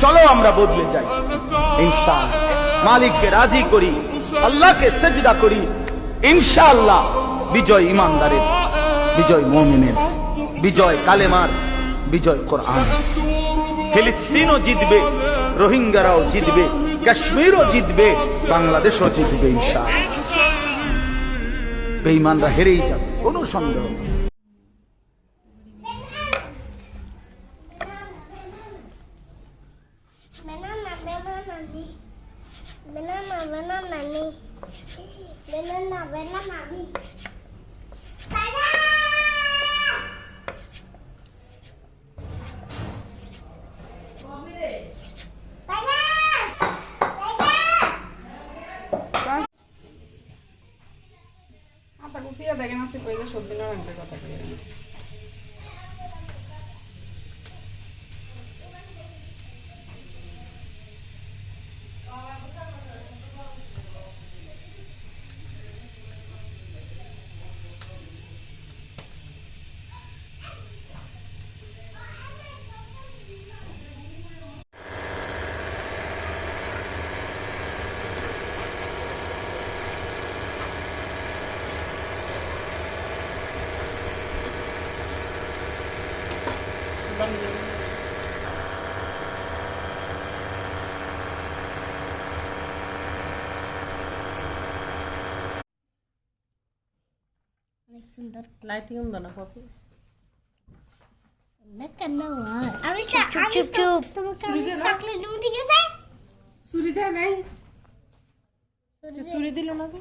চলো আমরা বদলে যাই ইনশাআল্লাহ। মালিককে রাজি করি, আল্লাহকে সেজদা করি, ইনশাআল্লাহ বিজয় ইমানদারের, বিজয় মুমিনের, বিজয় কালেমার, বিজয় কোরআন। ফিলিস্তিনও জিতবে, রোহিঙ্গারাও জিতবে, কাশ্মীরও জিতবে, বাংলাদেশও জিতবে ইনশাআল্লাহ। বেঈমানরা হেরেই যাবে, কোনো সন্দেহ নেই। দেখেন আছে কইলে সবজি না রান্নার কথা কই সুন্দর লাইটিং উন্দা না কপি না কেন আমি চুপ চুপ চকলেট তুমি ঠিক আছে ছুরি দেয় নাই ছুরি দিল না তো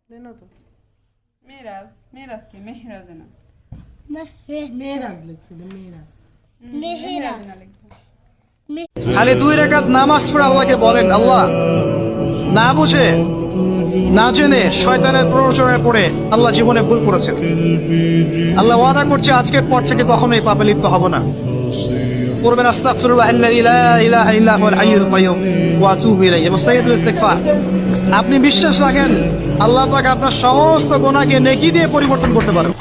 দেন তো মেরাজ মেরাজ কি মেহরাজ না মেহরাজ লিখছিল মেহরাজ মেহরাজ খালি 2 রাকাত নামাজ পড়ে আল্লাহকে বলেন, আল্লাহ না বুঝে না জেনে শয়তানের প্ররোচনায় পড়ে আল্লাহ জীবনে ভুল করেছেন। আল্লাহ ওয়াদা করছে আজকের পর থেকে কখনোই পাপে লিপ্ত হব না। পড়বেন আস্তাগফিরুল্লাহ আল্লাযী লা ইলাহা ইল্লা হুয়াল হাইয়ুল কাইয়্যুম ওয়া আতুবু ইলাইহি এবং সাইয়্যিদুল ইস্তিগফার। আপনি বিশ্বাস রাখেন আল্লাহ পাক আপনার সমস্ত গুনাহকে নেকি দিয়ে পরিবর্তন করতে পারেন।